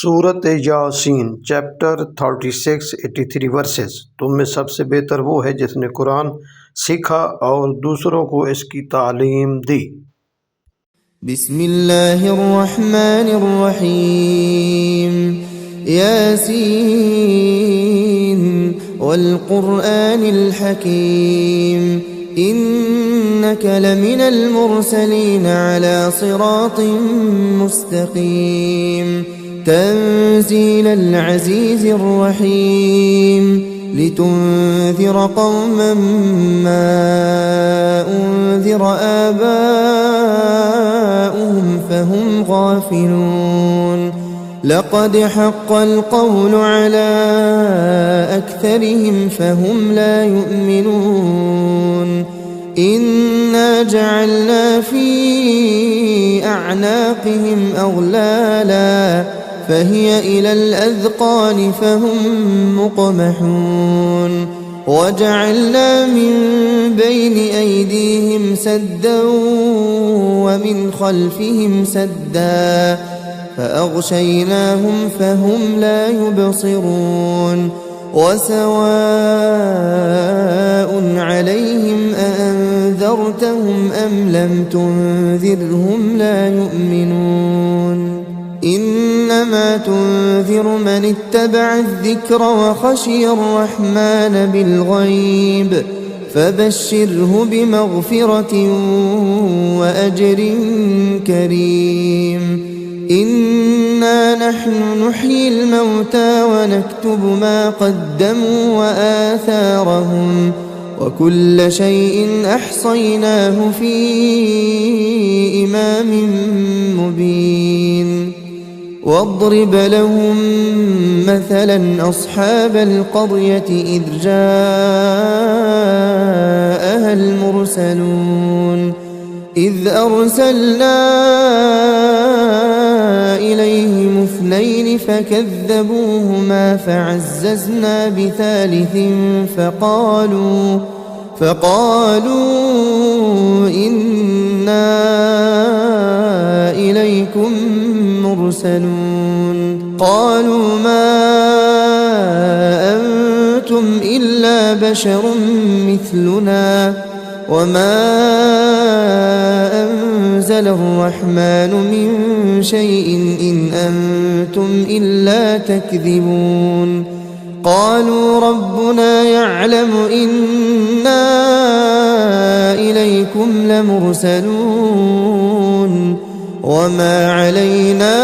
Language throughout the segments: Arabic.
सूरत यासीन चैप्टर 36 83 वर्सेस। तुम में सबसे बेहतर वो है जिसने कुरान सीखा और दूसरों को इसकी तालीम दी। बिस्मिल्लाहिर्रहमानिर्रहीम। यासीन वल क़ुरआनिल हकीम इन्नका लमिनल मुरसलीन अला सिरातिम मुस्तक़ीम تنزيل العزيز الرحيم لتنذر قوما ما أنذر آباؤهم فهم غافلون لقد حق القول على أكثرهم فهم لا يؤمنون إنا جعلنا في أعناقهم أغلالا فهي إلى الأذقان فهم مقمحون وجعلنا من بين أيديهم سدا ومن خلفهم سدا فأغشيناهم فهم لا يبصرون وسواء عليهم أأنذرتهم أم لم تنذرهم لا يؤمنون إنما تنذر من اتبع الذكر وخشي الرحمن بالغيب فبشره بمغفرة وأجر كريم إنا نحن نحيي الموتى ونكتب ما قدموا وآثارهم وكل شيء أحصيناه في إمام مبين واضرب لهم مثلا أصحاب القرية إذ جاءها المرسلون إذ أرسلنا إليهم اثنين فكذبوهما فعززنا بثالث فقالوا إنا إليكم مرسلون قالوا ما أنتم إلا بشر مثلنا وما أنزل الرحمن من شيء إن أنتم إلا تكذبون قالوا ربنا يعلم إنا إليكم لمرسلون وما علينا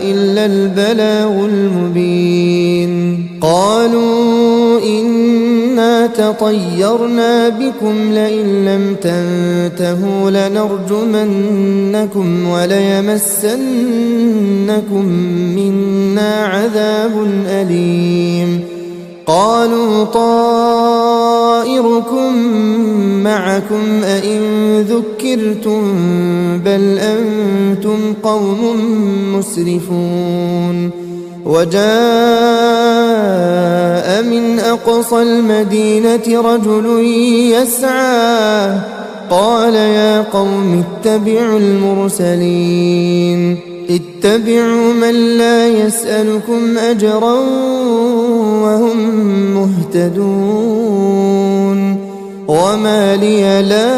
إلا البلاغ المبين قالوا إنا تطيرنا بكم لئن لم تنتهوا لنرجمنكم وليمسنكم منا عذاب أليم قالوا طائركم معكم أئن ذكرتم بل أنتم قوم مسرفون وجاء من أقصى المدينة رجل يسعى قال يا قوم اتبعوا المرسلين اتبعوا من لا يسألكم أجرا وهم مهتدون وما لي لا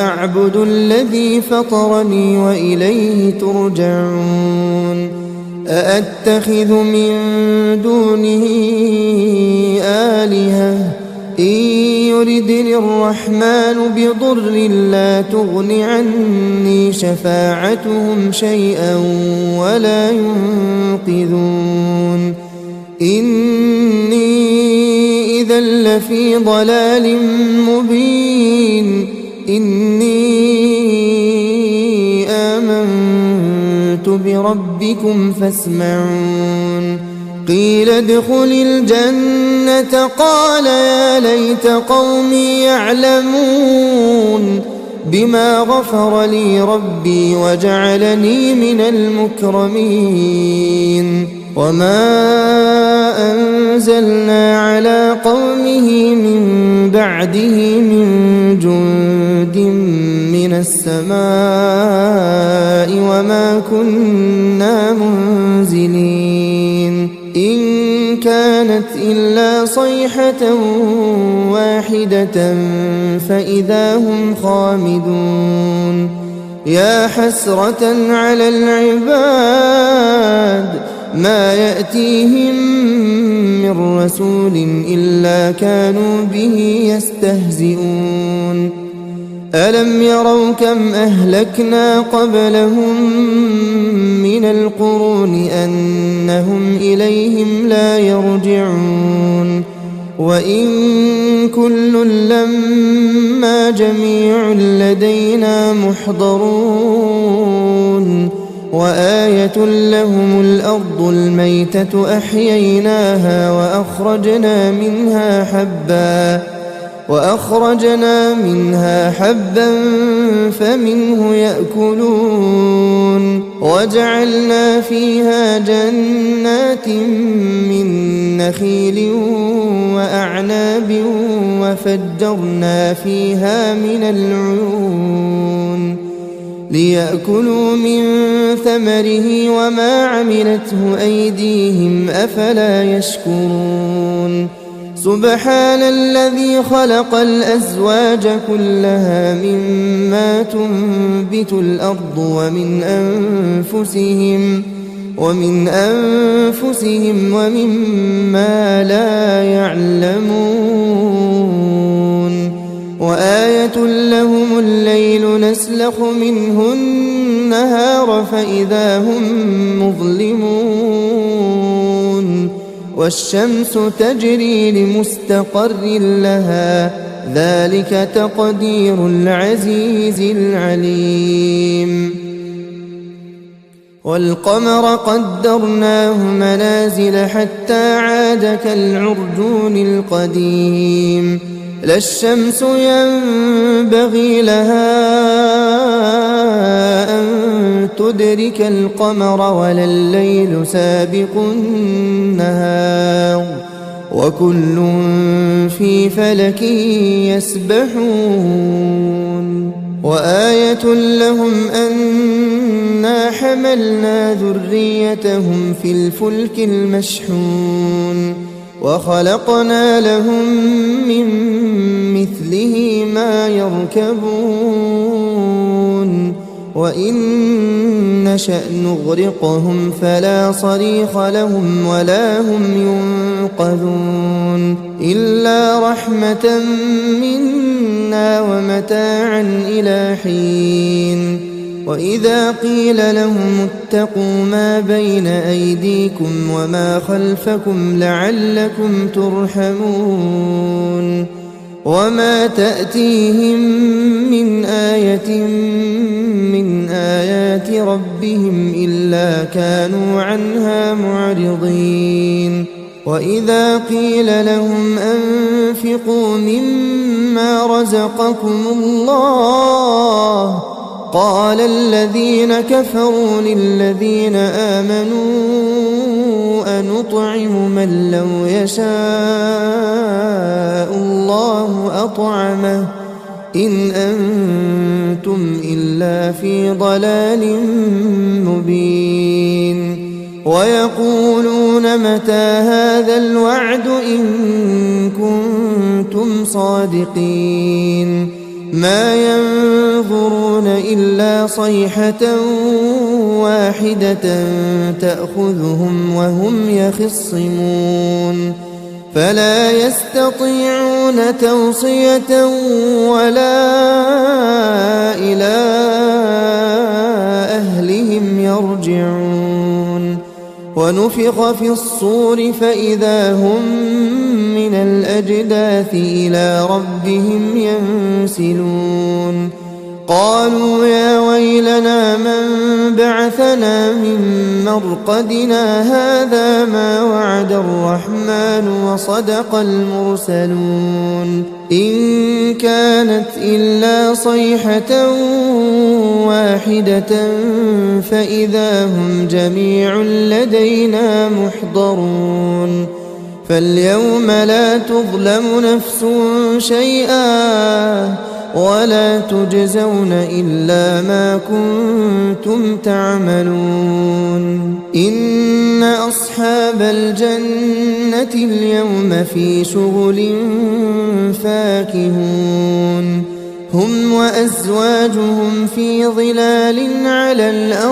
أعبد الذي فطرني وإليه ترجعون أأتخذ من دونه آلهة إن يردني الرحمن بضر لا تغن عني شفاعتهم شيئا ولا ينقذون إني إذا لفي ضلال مبين إني آمنت بربكم فاسمعون قيل ادخل الجنة قال يا ليت قومي يعلمون بما غفر لي ربي وجعلني من المكرمين وما أنزلنا على قومه من بعده من جند من السماء وما كنا منزلين إن كانت إلا صيحة واحدة فإذا هم خامدون يا حسرة على العباد ما يأتيهم من رسول إلا كانوا به يستهزئون ألم يروا كم أهلكنا قبلهم من القرون أنهم إليهم لا يرجعون وإن كل لما جميع لدينا محضرون وآية لهم الأرض الميتة أحييناها وأخرجنا منها حبا فمنه يأكلون وجعلنا فيها جنات من نخيل وأعناب وفجرنا فيها من العيون ليأكلوا من ثمره وما عملته أيديهم أفلا يشكرون سبحان الذي خلق الأزواج كلها مما تنبت الأرض ومن أنفسهم ومما لا يعلمون وآية لهم الليل نسلخ منه النهار فإذا هم مظلمون والشمس تجري لمستقر لها ذلك تقدير العزيز العليم والقمر قدرناه منازل حتى عاد كالعرجون القديم لا الشمس ينبغي لها أن تدرك القمر ولا الليل سابق النهار وكل في فلك يسبحون وآية لهم أنا حملنا ذريتهم في الفلك المشحون وخلقنا لهم من مثله ما يركبون وإن نشأ نغرقهم فلا صريخ لهم ولا هم ينقذون إلا رحمة منا ومتاعا إلى حين وإذا قيل لهم اتقوا ما بين أيديكم وما خلفكم لعلكم ترحمون وما تأتيهم من آية من آيات ربهم إلا كانوا عنها معرضين وإذا قيل لهم أنفقوا مما رزقكم الله قال الذين كفروا للذين آمنوا أنطعم من لو يشاء الله أطعمه إن أنتم إلا في ضلال مبين ويقولون متى هذا الوعد إن كنتم صادقين ما ينظرون إلا صيحة واحدة تأخذهم وهم يخصمون فلا يستطيعون توصية ولا إلى أهلهم يرجعون ونفخ في الصور فإذا هم من الأجداث إلى ربهم ينسلون قالوا يا ويلنا من بعثنا من مرقدنا هذا ما وعد الرحمن وصدق المرسلون إن كانت إلا صيحة واحدة فإذا هم جميع لدينا محضرون فاليوم لا تظلم نفس شيئا ولا تجزون إلا ما كنتم تعملون إن أصحاب الجنة اليوم في شغل فاكهون هم وأزواجهم في ظلال على الأرائك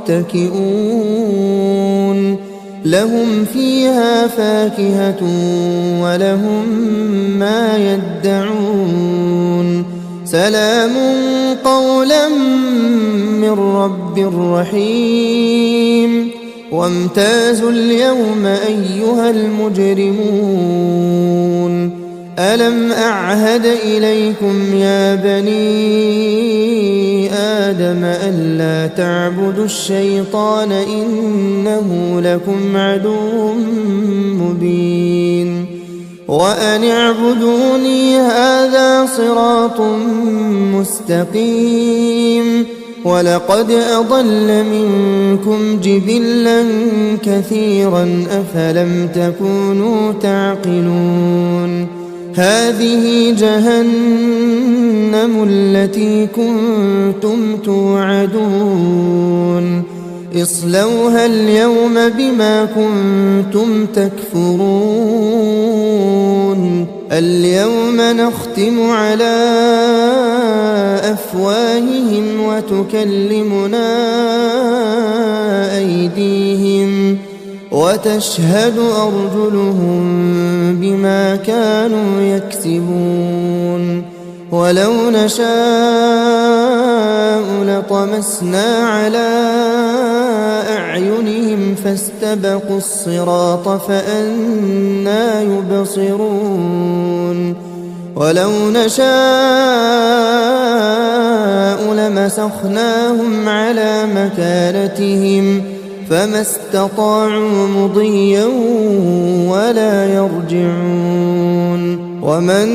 متكئون لهم فيها فاكهة ولهم ما يدعون سلام قولا من رب رحيم وامتازوا اليوم أيها المجرمون ألم أعهد إليكم يا بني آدم ألا تعبدوا الشيطان إنه لكم عدو مبين وأن اعبدوني هذا صراط مستقيم ولقد أضل منكم جبلا كثيرا أفلم تكونوا تعقلون هذه جهنم التي كنتم توعدون اصلوها اليوم بما كنتم تكفرون اليوم نختم على أفواههم وتكلمنا أيديهم وتشهد أرجلهم بما كانوا يكسبون ولو نشاء لطمسنا على أعينهم فاستبقوا الصراط فأنى يبصرون ولو نشاء لمسخناهم على مكانتهم فما استطاعوا مضيا ولا يرجعون ومن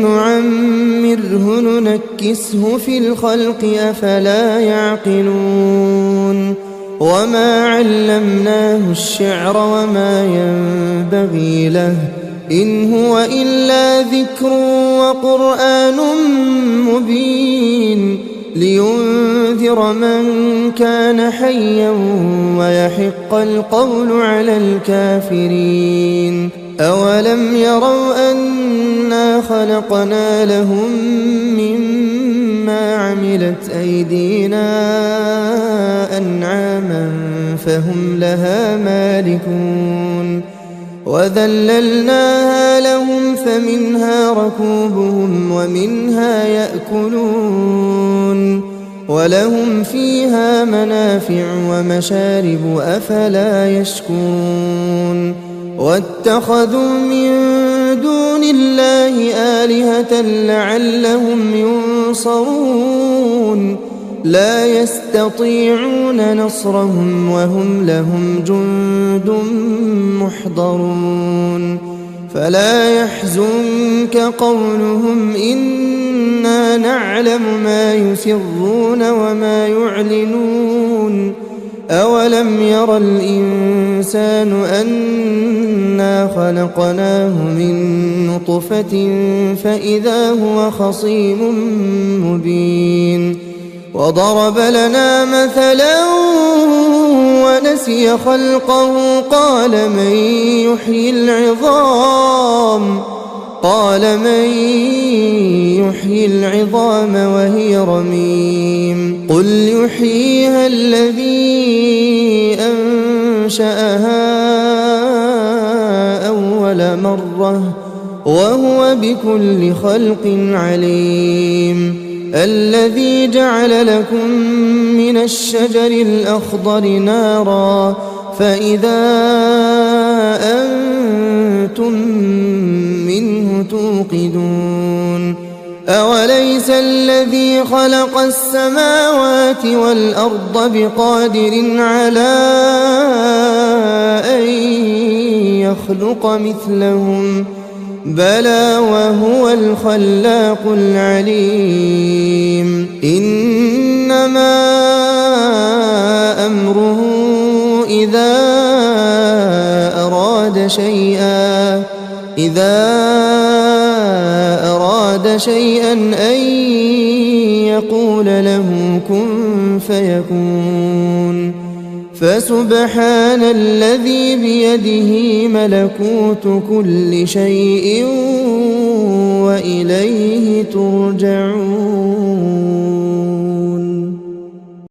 نعمره ننكسه في الخلق أفلا يعقلون وما علمناه الشعر وما ينبغي له إن هو إلا ذكر وقرآن مبين لينذر من كان حيا ويحق القول على الكافرين أولم يروا أنا خلقنا لهم مما عملت أيدينا أنعاما فهم لها مالكون وذللناها لهم فمنها ركوبهم ومنها يأكلون ولهم فيها منافع ومشارب أفلا يشكرون واتخذوا من دون الله آلهة لعلهم ينصرون لا يستطيعون نصرهم وهم لهم جند محضرون فلا يحزنك قولهم إنا نعلم ما يسرون وما يعلنون أولم ير الإنسان أنا خلقناه من نطفة فإذا هو خصيم مبين وضرب لنا مثلا ونسي خلقه قال من يحيي العظام وهي رميم قل يحييها الذي أنشأها أول مرة وهو بكل خلق عليم الذي جعل لكم من الشجر الأخضر نارا فإذا أنتم منه توقدون أوليس الذي خلق السماوات والأرض بقادر على أن يخلق مثلهم بلى وهو الخلاق العليم إنما أمره إذا أراد شيئا أن يقول له كن فيكون. فسبحان الذي بيده ملكوت كل شيء وإليه ترجعون.